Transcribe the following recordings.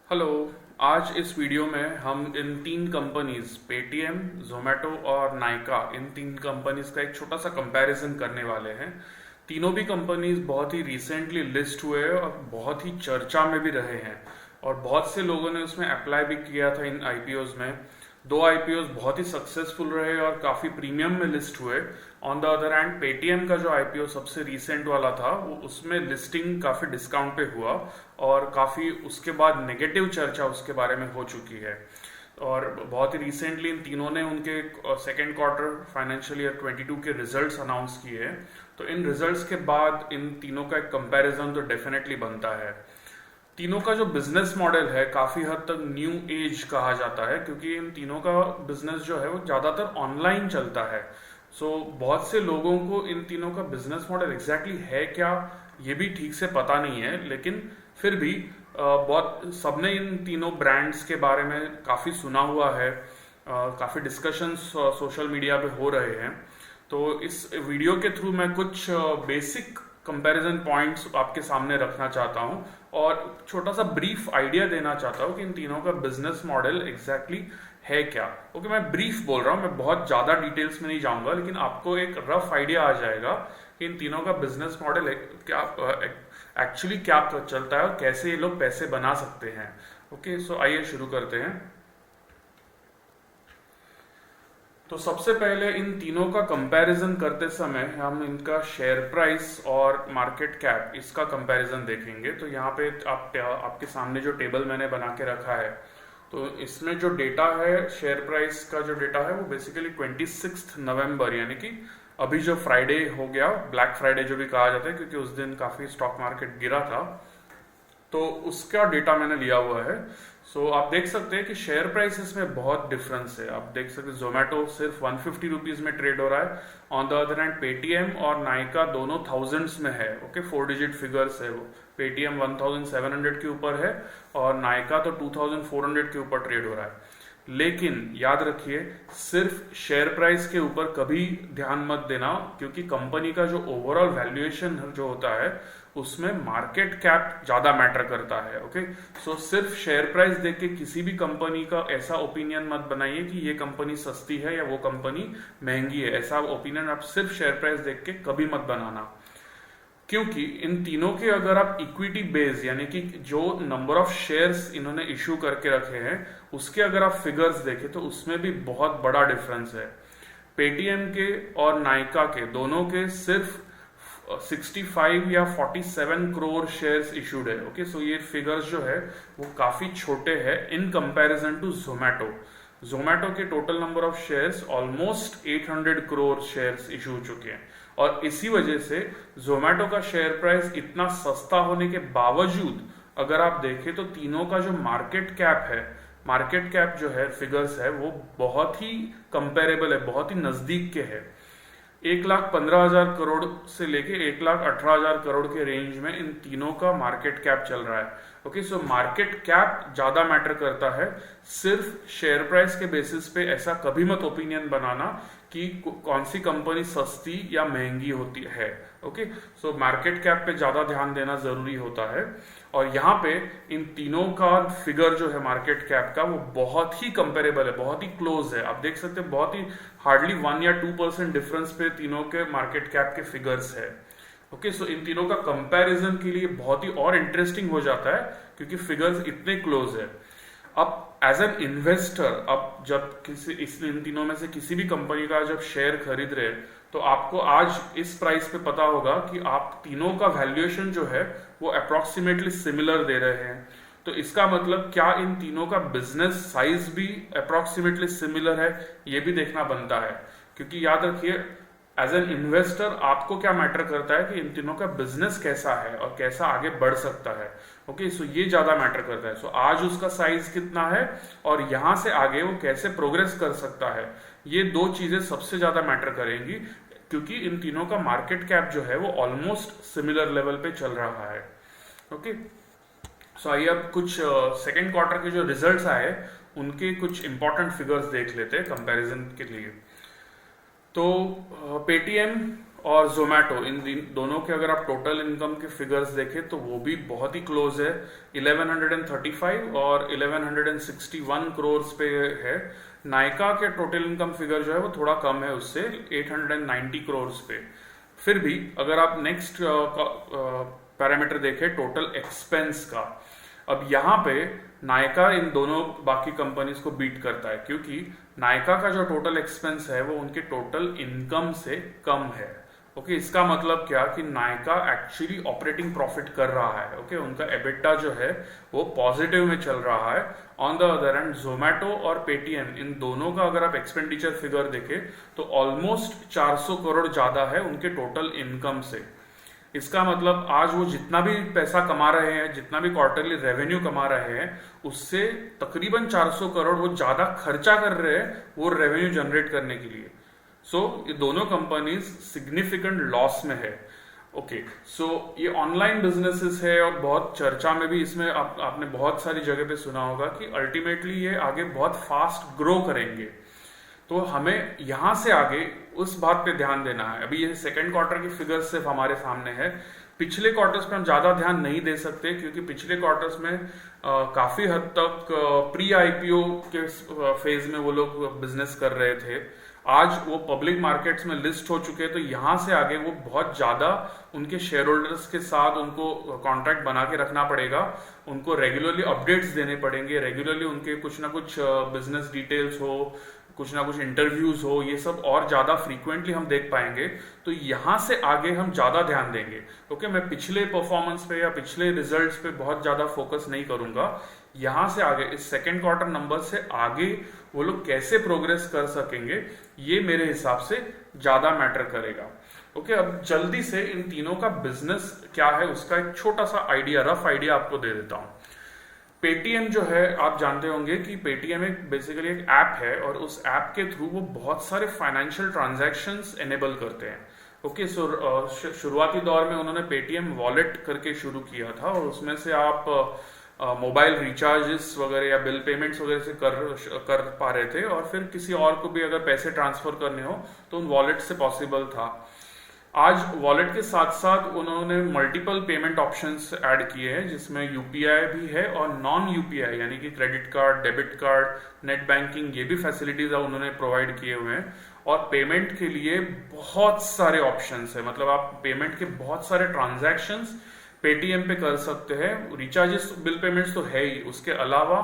Hello. आज इस video में हम इन तीन कंपनीज पेटीएम, जोमेटो और नाइका, इन तीन कंपनीज का एक छोटा सा कंपैरिजन करने वाले हैं। तीनों भी कंपनीज बहुत ही रिसेंटली लिस्ट हुए हैं और बहुत ही चर्चा में भी रहे हैं और बहुत से लोगों ने उसमें अप्लाई भी किया था इन आईपीओज में। दो आईपीओज बहुत ही सक्सेसफुल रहे और काफी प्रीमियम में लिस्ट हुए। On the other hand Paytm का जो आईपीओ सबसे रीसेंट वाला था वो उसमें लिस्टिंग काफी डिस्काउंट पे हुआ और काफी उसके बाद नेगेटिव चर्चा उसके बारे में हो चुकी है। और बहुत ही रिसेंटली इन तीनों ने उनके सेकेंड क्वार्टर फाइनेंशियल ईयर 22 के रिजल्ट्स अनाउंस किए हैं। तो इन रिजल्ट्स के बाद इन तीनों का एक कंपैरिजन तो डेफिनेटली बनता है। तीनों का जो बिजनेस मॉडल है काफी हद तक न्यू एज कहा जाता है, क्योंकि इन तीनों का बिजनेस जो है वो ज्यादातर ऑनलाइन चलता है। बहुत से लोगों को इन तीनों का बिजनेस मॉडल एग्जैक्टली है क्या ये भी ठीक से पता नहीं है, लेकिन फिर भी बहुत सबने इन तीनों ब्रांड्स के बारे में काफी सुना हुआ है। काफी डिस्कशंस सोशल मीडिया पे हो रहे हैं। तो इस वीडियो के थ्रू मैं कुछ बेसिक कंपैरिजन पॉइंट्स आपके सामने रखना चाहता हूं और छोटा सा ब्रीफ आइडिया देना चाहता हूं कि इन तीनों का बिजनेस मॉडल एग्जैक्टली है क्या। ओके, मैं ब्रीफ बोल रहा हूं, मैं बहुत ज्यादा डिटेल्स में नहीं जाऊंगा, लेकिन आपको एक रफ आइडिया आ जाएगा कि इन तीनों का बिजनेस मॉडल क्या एक्चुअली क्या चलता है और कैसे ये लोग पैसे बना सकते हैं। ओके, सो आइए शुरू करते हैं। तो सबसे पहले इन तीनों का कंपैरिजन करते समय हम इनका शेयर प्राइस और मार्केट कैप इसका कंपैरिजन देखेंगे। तो यहाँ पे आपके सामने जो टेबल मैंने बना के रखा है, तो इसमें जो डेटा है शेयर प्राइस का जो डेटा है वो बेसिकली 26 नवंबर यानी कि अभी जो फ्राइडे हो गया, ब्लैक फ्राइडे जो भी कहा जाता है, क्योंकि उस दिन काफी स्टॉक मार्केट गिरा था, तो उसका डेटा मैंने लिया हुआ है। आप देख सकते हैं कि शेयर प्राइसेस में बहुत डिफरेंस है। आप देख सकते हैं जोमेटो सिर्फ 150 रुपीज में ट्रेड हो रहा है। On the other hand Paytm और नाइका दोनों थाउजेंड्स में है। ओके, 4 डिजिट फिगर्स है। वो पेटीएम 1700 के ऊपर है और नाइका तो 2400 के ऊपर ट्रेड हो रहा है। लेकिन याद रखिए, सिर्फ शेयर प्राइस के ऊपर कभी ध्यान मत देना, क्योंकि कंपनी का जो ओवरऑल वैल्यूएशन जो होता है उसमें मार्केट कैप ज्यादा मैटर करता है। ओके, सिर्फ शेयर प्राइस देख के किसी भी कंपनी का ऐसा ओपिनियन मत बनाइए कि ये कंपनी सस्ती है या वो कंपनी महंगी है। ऐसा ओपिनियन आप सिर्फ शेयर प्राइस देख के कभी मत बनाना, क्योंकि इन तीनों के अगर आप इक्विटी बेस यानी कि जो नंबर ऑफ शेयर्स इन्होंने इश्यू करके रखे हैं उसके अगर आप फिगर्स देखें तो उसमें भी बहुत बड़ा डिफरेंस है। पेटीएम के और नाइका के दोनों के सिर्फ 65 या 47 करोड़ शेयर्स इशूड है। ओके, ये फिगर्स जो है वो काफी छोटे हैं in comparison to Zomato. Zomato के total number of shares almost 800 crore shares issue हो चुके हैं और इसी वजह से जोमेटो का शेयर प्राइस इतना सस्ता होने के बावजूद अगर आप देखें तो तीनों का जो मार्केट कैप जो है फिगर्स है वो बहुत ही कंपेरेबल है, बहुत ही नजदीक के है। 1,15,000 करोड़ से लेके 1,18,000 करोड़ के रेंज में इन तीनों का मार्केट कैप चल रहा है। ओके, मार्केट कैप ज्यादा मैटर करता है। सिर्फ शेयर प्राइस के बेसिस पे ऐसा कभी मत ओपिनियन बनाना कि कौन सी कंपनी सस्ती या महंगी होती है। ओके, मार्केट कैप पे ज्यादा ध्यान देना जरूरी होता है। और यहाँ पे इन तीनों का फिगर जो है मार्केट कैप का वो बहुत ही कंपेरेबल है, बहुत ही क्लोज है। आप देख सकते हैं बहुत ही हार्डली 1 या 2% डिफरेंस पे तीनों के मार्केट कैप के फिगर्स है। ओके, इन तीनों का कंपैरिजन के लिए बहुत ही और इंटरेस्टिंग हो जाता है क्योंकि फिगर्स इतने क्लोज है। अब एज एन इन्वेस्टर, अब जब इन तीनों में से किसी भी कंपनी का जब शेयर खरीद रहे तो आपको आज इस प्राइस पे पता होगा कि आप तीनों का वैल्यूएशन जो है वो अप्रोक्सीमेटली सिमिलर दे रहे हैं। तो इसका मतलब क्या इन तीनों का बिजनेस साइज भी अप्रोक्सीमेटली सिमिलर है, ये भी देखना बनता है। क्योंकि याद रखिए, एज एन इन्वेस्टर आपको क्या मैटर करता है कि इन तीनों का बिजनेस कैसा है और कैसा आगे बढ़ सकता है। ओके, ये ज्यादा मैटर करता है। आज उसका साइज कितना है और यहां से आगे वो कैसे प्रोग्रेस कर सकता है, ये दो चीजें सबसे ज्यादा मैटर करेंगी, क्योंकि इन तीनों का मार्केट कैप जो है वो ऑलमोस्ट सिमिलर लेवल पे चल रहा है। ओके, आइए अब कुछ सेकेंड क्वार्टर के जो रिजल्ट्स आए उनके कुछ इंपॉर्टेंट फिगर्स देख लेते हैं कंपैरिजन के लिए। तो पेटीएम और जोमेटो, दोनों के अगर आप टोटल इनकम के फिगर्स देखें तो वो भी बहुत ही क्लोज है। 1135 और 1161 करोड़ पे है। नायका के टोटल इनकम फिगर जो है वो थोड़ा कम है उससे, 890 करोड़ पे। फिर भी अगर आप नेक्स्ट पैरामीटर देखें टोटल एक्सपेंस का, अब यहाँ पे नायका इन दोनों बाकी कंपनीज को बीट करता है, क्योंकि नायका का जो टोटल एक्सपेंस है वो उनके टोटल इनकम से कम है। ओके, इसका मतलब क्या कि नायका एक्चुअली ऑपरेटिंग प्रॉफिट कर रहा है। ओके, उनका एबिटा जो है वो पॉजिटिव में चल रहा है। On the other hand Zomato और पेटीएम, इन दोनों का अगर आप एक्सपेंडिचर फिगर देखें तो ऑलमोस्ट 400 करोड़ ज्यादा है उनके टोटल इनकम से। इसका मतलब आज वो जितना भी पैसा कमा रहे हैं, जितना भी क्वार्टरली रेवेन्यू कमा रहे हैं, उससे तकरीबन 400 करोड़ वो ज्यादा खर्चा कर रहे हैं वो रेवेन्यू जनरेट करने के लिए। सो ये दोनों कंपनीज सिग्निफिकेंट लॉस में है। ओके, सो ये ऑनलाइन बिजनेसेस है और बहुत चर्चा में भी इसमें आपने बहुत सारी जगह पे सुना होगा कि अल्टीमेटली ये आगे बहुत फास्ट ग्रो करेंगे। तो हमें यहां से आगे उस बात पे ध्यान देना है। अभी ये सेकेंड क्वार्टर की फिगर्स सिर्फ हमारे सामने है, पिछले क्वार्टर्स पे हम ज्यादा ध्यान नहीं दे सकते क्योंकि पिछले क्वार्टर्स में काफी हद तक प्री आईपीओ के फेज में वो लोग बिजनेस कर रहे थे। आज वो पब्लिक मार्केट्स में लिस्ट हो चुके हैं, तो यहां से आगे वो बहुत ज्यादा उनके शेयर होल्डर्स के साथ उनको कॉन्ट्रैक्ट बना के रखना पड़ेगा, उनको रेगुलरली अपडेट्स देने पड़ेंगे, रेगुलरली उनके कुछ ना कुछ बिजनेस डिटेल्स हो, कुछ ना कुछ इंटरव्यूज हो, ये सब और ज्यादा फ्रीक्वेंटली हम देख पाएंगे। तो यहां से आगे हम ज्यादा ध्यान देंगे। ओके, मैं पिछले परफॉर्मेंस पे या पिछले रिजल्ट्स पे बहुत ज्यादा फोकस नहीं करूंगा। यहां से आगे इस सेकेंड क्वार्टर नंबर से आगे वो लोग कैसे प्रोग्रेस कर सकेंगे, ये मेरे हिसाब से ज्यादा मैटर करेगा। ओके, अब जल्दी से इन तीनों का बिजनेस क्या है उसका एक छोटा सा आइडिया, रफ आइडिया आपको दे देता हूं। पेटीएम जो है, आप जानते होंगे कि पेटीएम एक बेसिकली एक ऐप है और उस ऐप के थ्रू वो बहुत सारे फाइनेंशियल ट्रांजैक्शंस एनेबल करते हैं। ओके, सो शुरुआती दौर में उन्होंने पेटीएम वॉलेट करके शुरू किया था और उसमें से आप मोबाइल रिचार्जेस वगैरह या बिल पेमेंट्स वगैरह से कर पा रहे थे, और फिर किसी और को भी अगर पैसे ट्रांसफर करने हो तो उन वॉलेट से पॉसिबल था। आज वॉलेट के साथ साथ उन्होंने मल्टीपल पेमेंट ऑप्शंस ऐड किए हैं, जिसमें यूपीआई भी है और नॉन यूपीआई यानी कि credit card, debit card, net banking, ये भी फैसिलिटीज उन्होंने प्रोवाइड किए हुए हैं। और पेमेंट के लिए बहुत सारे ऑप्शंस है, मतलब आप पेमेंट के बहुत सारे ट्रांजैक्शंस पेटीएम पे कर सकते हैं। रिचार्जेस, बिल पेमेंट्स तो है ही, उसके अलावा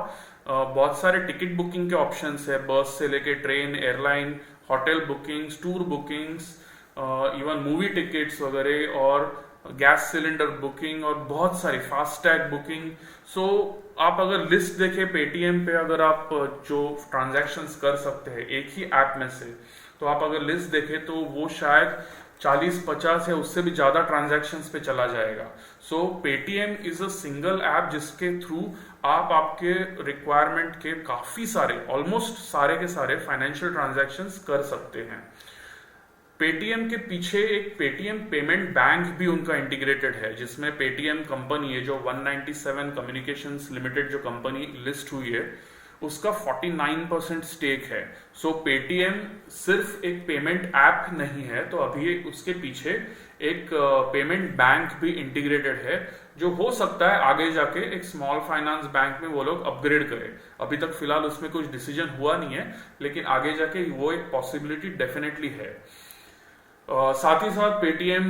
बहुत सारे टिकट बुकिंग के ऑप्शंस है, बस से लेके train, airline, hotel bookings, tour bookings, even movie tickets वगैरह, और गैस सिलेंडर बुकिंग और बहुत सारी फास्टैग बुकिंग। सो आप अगर लिस्ट देखें पेटीएम पे, अगर आप जो ट्रांजैक्शंस कर सकते हैं एक ही ऐप में से, तो आप अगर लिस्ट देखें तो वो शायद 40-50 या उससे भी ज्यादा ट्रांजैक्शंस पे चला जाएगा। So Paytm is a single app जिसके थ्रू आप आपके रिक्वायरमेंट के काफी सारे, ऑलमोस्ट सारे के सारे फाइनेंशियल ट्रांजैक्शंस कर सकते हैं। पेटीएम के पीछे एक पेटीएम पेमेंट बैंक भी उनका इंटीग्रेटेड है, जिसमें पेटीएम कंपनी है जो 197 कम्युनिकेशंस लिमिटेड जो कंपनी लिस्ट हुई है उसका 49% स्टेक है। सो पेटीएम सिर्फ एक पेमेंट ऐप नहीं है, तो अभी उसके पीछे एक पेमेंट बैंक भी इंटीग्रेटेड है, जो हो सकता है आगे जाके एक स्मॉल फाइनेंस बैंक में वो लोग अपग्रेड करें। अभी तक फिलहाल उसमें कुछ डिसीजन हुआ नहीं है, लेकिन आगे जाके वो एक पॉसिबिलिटी डेफिनेटली है। साथ ही साथ पेटीएम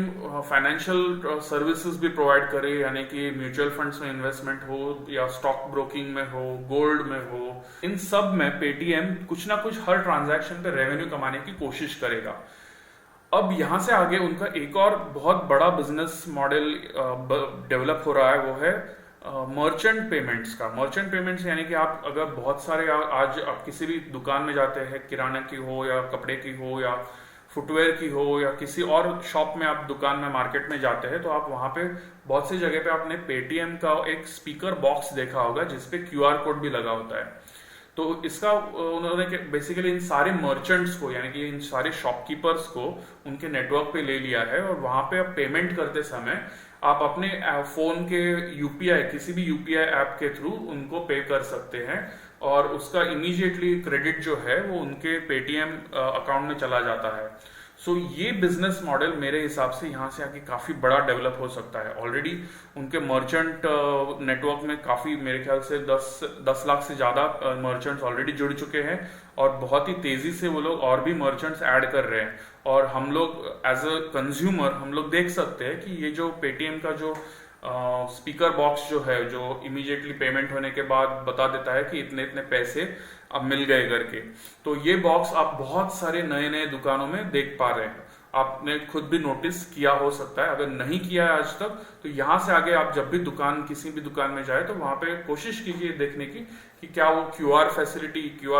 फाइनेंशियल सर्विसेज भी प्रोवाइड करे, यानी कि म्यूचुअल फंड्स में इन्वेस्टमेंट हो या स्टॉक ब्रोकिंग में हो, गोल्ड में हो, इन सब में पेटीएम कुछ ना कुछ हर ट्रांजैक्शन पे रेवेन्यू कमाने की कोशिश करेगा। अब यहां से आगे उनका एक और बहुत बड़ा बिजनेस मॉडल डेवलप हो रहा है, वो है मर्चेंट पेमेंट्स का। मर्चेंट पेमेंट्स यानी कि आप अगर बहुत सारे आज आप किसी भी दुकान में जाते हैं, किराना की हो या कपड़े की हो या फुटवेयर की हो या किसी और शॉप में आप दुकान में मार्केट में जाते हैं, तो आप वहां पे बहुत सी जगह पे आपने पेटीएम का एक स्पीकर बॉक्स देखा होगा जिसपे क्यूआर कोड भी लगा होता है। तो इसका उन्होंने बेसिकली इन सारे मर्चेंट्स को, यानी कि इन सारे शॉपकीपर्स को उनके नेटवर्क पे ले लिया है, और वहां पे आप पेमेंट करते समय आप अपने फोन के यूपीआई, किसी भी यूपीआई ऐप के थ्रू उनको पे कर सकते हैं, और उसका इमीडिएटली क्रेडिट जो है वो उनके पेटीएम अकाउंट में चला जाता है। सो ये बिजनेस मॉडल मेरे हिसाब से यहाँ से आगे काफ़ी बड़ा डेवलप हो सकता है। ऑलरेडी उनके मर्चेंट नेटवर्क में काफ़ी, मेरे ख्याल से 10 लाख से ज़्यादा मर्चेंट्स ऑलरेडी जुड़ चुके हैं और बहुत ही तेज़ी से वो लोग और भी मर्चेंट्स ऐड कर रहे हैं। और हम लोग एज अ कंज्यूमर हम लोग देख सकते हैं कि ये जो पेटीएम का जो स्पीकर बॉक्स जो है, जो इमीडिएटली पेमेंट होने के बाद बता देता है कि इतने इतने पैसे अब मिल गए करके, तो ये बॉक्स आप बहुत सारे नए नए दुकानों में देख पा रहे हैं। आपने खुद भी नोटिस किया हो सकता है, अगर नहीं किया है आज तक तो यहाँ से आगे आप जब भी किसी भी दुकान में जाए तो वहां पे कोशिश कीजिए देखने की कि क्या वो क्यूआर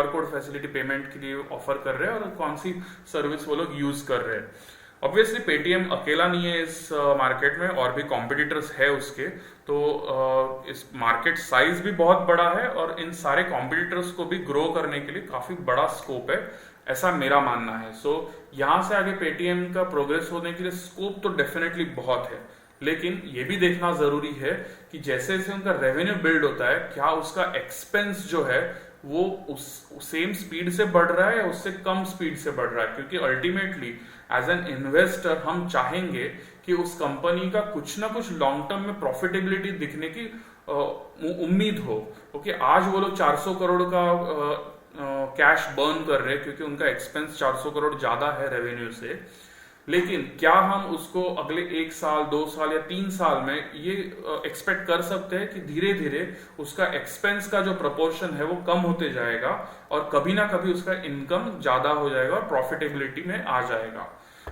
कोड फैसिलिटी पेमेंट के लिए ऑफर कर रहे हैं और कौन सी सर्विस वो लोग यूज कर रहे हैं। ऑब्वियसली पेटीएम अकेला नहीं है इस मार्केट में, और भी कॉम्पिटिटर्स है उसके, तो इस मार्केट साइज भी बहुत बड़ा है और इन सारे कॉम्पिटिटर्स को भी ग्रो करने के लिए काफी बड़ा स्कोप है, ऐसा मेरा मानना है। सो यहाँ से आगे पेटीएम का प्रोग्रेस होने के लिए स्कोप तो डेफिनेटली बहुत है, लेकिन ये भी देखना जरूरी है कि जैसे जैसे उनका रेवेन्यू बिल्ड होता है, क्या उसका एक्सपेंस जो है वो उस सेम स्पीड से बढ़ रहा है या उससे कम स्पीड से बढ़ रहा है। क्योंकि अल्टीमेटली एज एन इन्वेस्टर हम चाहेंगे कि उस कंपनी का कुछ ना कुछ लॉन्ग टर्म में प्रॉफिटेबिलिटी दिखने की उम्मीद हो। ओके, आज वो लोग 400 करोड़ का कैश बर्न कर रहे हैं क्योंकि उनका एक्सपेंस 400 करोड़ ज्यादा है रेवेन्यू से, लेकिन क्या हम उसको अगले 1 साल 2 साल या 3 साल में ये एक्सपेक्ट कर सकते हैं कि धीरे धीरे उसका एक्सपेंस का जो प्रपोर्शन है वो कम होते जाएगा और कभी ना कभी उसका इनकम ज्यादा हो जाएगा और प्रॉफिटेबिलिटी में आ जाएगा।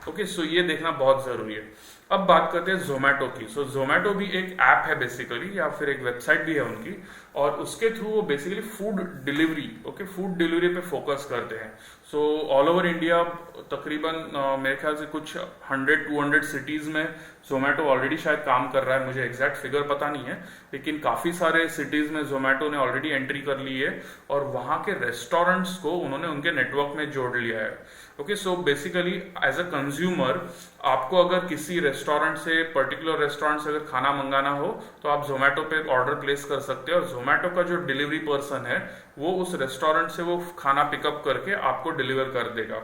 ओके, सो ये देखना बहुत जरूरी है। अब बात करते हैं जोमेटो की। सो जोमेटो भी एक ऐप है बेसिकली, या फिर एक वेबसाइट भी है उनकी, और उसके थ्रू वो basically food delivery food delivery पे फोकस करते हैं। सो ऑल ओवर इंडिया तकरीबन मेरे ख्याल से कुछ 100-200 सिटीज में जोमेटो ऑलरेडी शायद काम कर रहा है, मुझे एग्जैक्ट फिगर पता नहीं है, लेकिन काफी सारे सिटीज में जोमेटो ने ऑलरेडी एंट्री कर ली है और वहां के रेस्टोरेंट्स को उन्होंने उनके नेटवर्क में जोड़ लिया है। Okay, so basically as a consumer आपको अगर किसी रेस्टोरेंट से, पर्टिकुलर रेस्टोरेंट से अगर खाना मंगाना हो तो आप जोमेटो पे ऑर्डर प्लेस कर सकते हैं और जोमेटो का जो डिलीवरी पर्सन है वो उस रेस्टोरेंट से वो खाना पिकअप करके आपको डिलीवर कर देगा।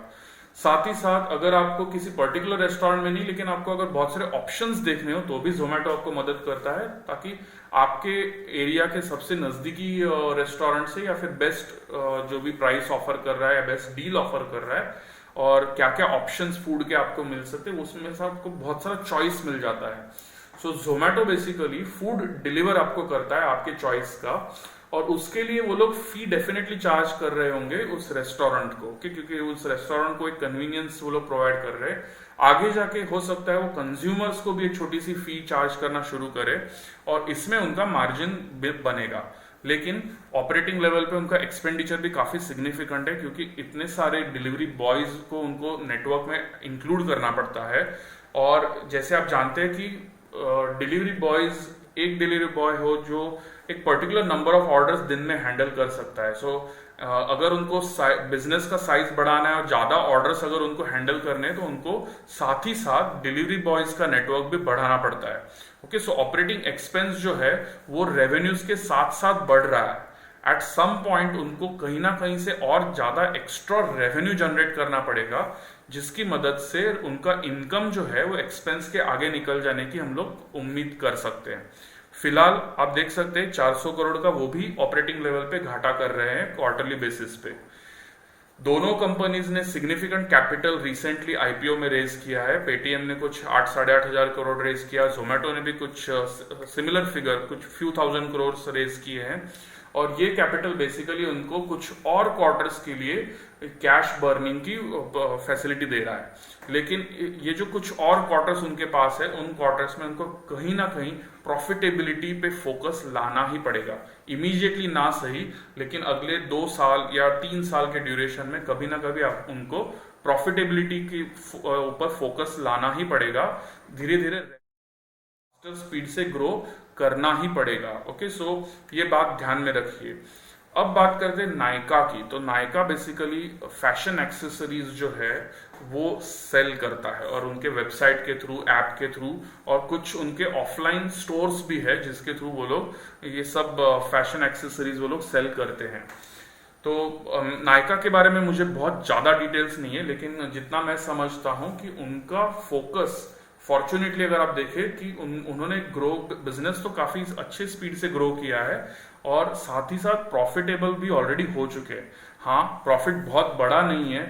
साथ ही साथ अगर आपको किसी पर्टिकुलर रेस्टोरेंट में नहीं, लेकिन आपको अगर बहुत सारे ऑप्शंस देखने हो तो भी जोमेटो आपको मदद करता है, ताकि आपके एरिया के सबसे नजदीकी रेस्टोरेंट से या फिर बेस्ट जो भी प्राइस ऑफर कर रहा है या बेस्ट डील ऑफर कर रहा है और क्या क्या ऑप्शंस फूड के आपको मिल सकते हैं, उसमें से आपको बहुत सारा चॉइस मिल जाता है। सो जोमेटो बेसिकली फूड डिलीवर आपको करता है आपके चॉइस का, और उसके लिए वो लोग फी डेफिनेटली चार्ज कर रहे होंगे उस रेस्टोरेंट को, क्योंकि उस रेस्टोरेंट को एक कन्वीनियंस वो लोग प्रोवाइड कर रहे हैं। आगे जाके हो सकता है वो कंज्यूमर्स को भी एक छोटी सी फी चार्ज करना शुरू करे और इसमें उनका मार्जिन बनेगा, लेकिन ऑपरेटिंग लेवल पे उनका एक्सपेंडिचर भी काफी सिग्निफिकेंट है, क्योंकि इतने सारे डिलीवरी बॉयज को उनको नेटवर्क में इंक्लूड करना पड़ता है। और जैसे आप जानते हैं कि डिलीवरी बॉयज, एक डिलीवरी बॉय हो जो एक पर्टिकुलर नंबर ऑफ ऑर्डर्स दिन में हैंडल कर सकता है। सो अगर उनको बिजनेस का साइज बढ़ाना है और ज्यादा ऑर्डर्स अगर उनको हैंडल करने हैं तो उनको साथ ही साथ डिलीवरी बॉयज का नेटवर्क भी बढ़ाना पड़ता है। ओके, सो ऑपरेटिंग एक्सपेंस जो है वो रेवेन्यूज के साथ साथ बढ़ रहा है। एट सम पॉइंट उनको कहीं ना कहीं से और ज्यादा एक्स्ट्रा रेवेन्यू जनरेट करना पड़ेगा, जिसकी मदद से उनका इनकम जो है वो एक्सपेंस के आगे निकल जाने की हम लोग उम्मीद कर सकते हैं। फिलहाल आप देख सकते हैं 400 करोड़ का वो भी ऑपरेटिंग लेवल पे घाटा कर रहे हैं क्वार्टरली बेसिस पे। दोनों कंपनीज ने सिग्निफिकेंट कैपिटल रिसेंटली आईपीओ में रेज किया है। पेटीएम ने कुछ 8-8.5 हजार करोड़ रेज किया, जोमेटो ने भी कुछ सिमिलर फिगर, कुछ फ्यू थाउजेंड करोड़ रेज किए हैं, और ये कैपिटल बेसिकली उनको कुछ और क्वार्टर्स के लिए कैश बर्निंग की फैसिलिटी दे रहा है। लेकिन ये जो कुछ और क्वार्टर्स उनके पास है, उन क्वार्टर्स में उनको कहीं ना कहीं प्रॉफिटेबिलिटी पे फोकस लाना ही पड़ेगा। इमीडिएटली ना सही, लेकिन अगले 2 साल या 3 साल के ड्यूरेशन में कभी ना कभी आप उनको प्रॉफिटेबिलिटी के ऊपर फोकस लाना ही पड़ेगा। धीरे धीरे स्पीड से ग्रो करना ही पड़ेगा। ओके, सो ये बात ध्यान में रखिए। अब बात करते हैं नायका की। तो नायका बेसिकली फैशन एक्सेसरीज जो है वो सेल करता है, और उनके वेबसाइट के थ्रू, ऐप के थ्रू, और कुछ उनके ऑफलाइन स्टोर्स भी है जिसके थ्रू वो लोग ये सब फैशन एक्सेसरीज वो लोग सेल करते हैं। तो नायका के बारे में मुझे बहुत ज़्यादा डिटेल्स नहीं है, लेकिन जितना मैं समझता हूँ कि उनका फोकस, फॉर्चुनेटली अगर आप देखें कि उन्होंने ग्रो बिजनेस तो काफ़ी अच्छे स्पीड से ग्रो किया है और साथ ही साथ प्रॉफिटेबल भी ऑलरेडी हो चुके हैं। हाँ, प्रॉफिट बहुत बड़ा नहीं है,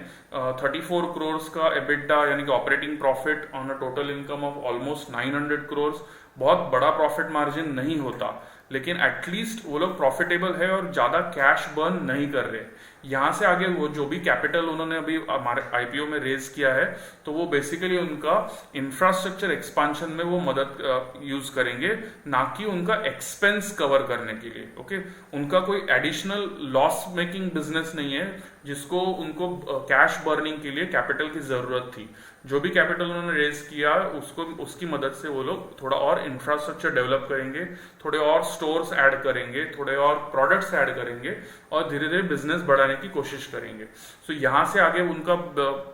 34 करोड़ का एबिटा यानी कि operating profit on a total income of almost 900 crore बहुत बड़ा प्रॉफिट मार्जिन नहीं होता, लेकिन एटलीस्ट वो लोग प्रॉफिटेबल है और ज्यादा कैश बर्न नहीं कर रहे। यहाँ से आगे वो जो भी कैपिटल उन्होंने अभी हमारे आईपीओ में रेज किया है, तो वो बेसिकली उनका इंफ्रास्ट्रक्चर एक्सपांशन में वो मदद यूज करेंगे, ना कि उनका एक्सपेंस कवर करने के लिए। ओके, उनका कोई एडिशनल लॉस मेकिंग बिजनेस नहीं है जिसको उनको कैश बर्निंग के लिए कैपिटल की जरूरत थी। जो भी कैपिटल उन्होंने रेज किया उसको उसकी मदद से वो लोग थोड़ा और इंफ्रास्ट्रक्चर डेवलप करेंगे, थोड़े और स्टोर्स ऐड करेंगे, थोड़े और प्रोडक्ट्स ऐड करेंगे और धीरे धीरे बिजनेस बढ़ाने की कोशिश करेंगे। सो यहाँ से आगे उनका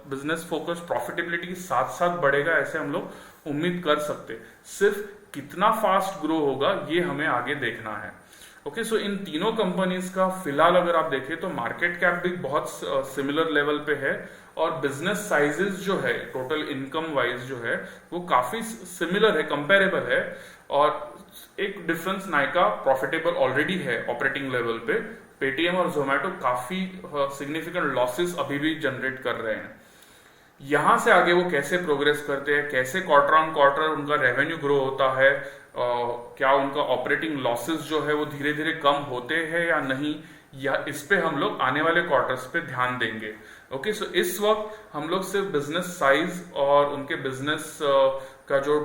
बिजनेस फोकस प्रॉफिटेबिलिटी के साथ साथ बढ़ेगा, ऐसे हम लोग उम्मीद कर सकते। सिर्फ कितना फास्ट ग्रो होगा ये हमें आगे देखना है। ओके, सो इन तीनों कंपनीज का फिलहाल अगर आप देखें तो मार्केट कैप भी बहुत सिमिलर लेवल पे है और बिजनेस साइजेस जो है टोटल इनकम वाइज जो है वो काफी सिमिलर है, कंपेरेबल है। और एक डिफरेंस, नायका प्रॉफिटेबल ऑलरेडी है ऑपरेटिंग लेवल पे, पेटीएम और जोमेटो काफी सिग्निफिकेंट लॉसेस अभी भी जनरेट कर रहे हैं। यहां से आगे वो कैसे प्रोग्रेस करते हैं, कैसे क्वार्टर ऑन क्वार्टर उनका रेवेन्यू ग्रो होता है, क्या उनका ऑपरेटिंग लॉसेस जो है वो धीरे धीरे कम होते हैं या नहीं, या इस पे हम लोग आने वाले क्वार्टर्स पे ध्यान देंगे। ओके, सो इस वक्त हम लोग सिर्फ बिजनेस साइज और उनके बिजनेस का जो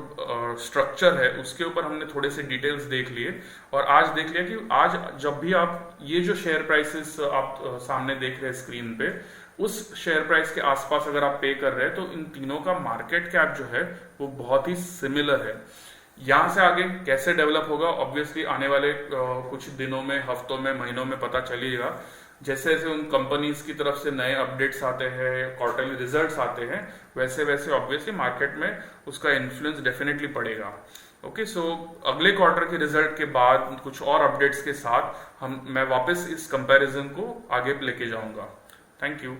स्ट्रक्चर है उसके ऊपर हमने थोड़े से डिटेल्स देख लिए और आज देख लिया कि आज जब भी आप ये जो शेयर प्राइसेस आप सामने देख रहे हैं स्क्रीन पे, उस शेयर प्राइस के आसपास अगर आप पे कर रहे हैं तो इन तीनों का मार्केट कैप जो है वो बहुत ही सिमिलर है। यहाँ से आगे कैसे डेवलप होगा ऑब्वियसली आने वाले कुछ दिनों में, हफ्तों में, महीनों में पता चलेगा। जैसे जैसे उन कंपनीज की तरफ से नए अपडेट्स आते हैं, क्वार्टरली रिजल्ट्स आते हैं, वैसे वैसे ऑब्वियसली मार्केट में उसका इन्फ्लुएंस डेफिनेटली पड़ेगा। ओके, सो अगले क्वार्टर के रिजल्ट के बाद कुछ और अपडेट्स के साथ मैं वापस इस कंपैरिजन को आगे लेके जाऊंगा। Thank you.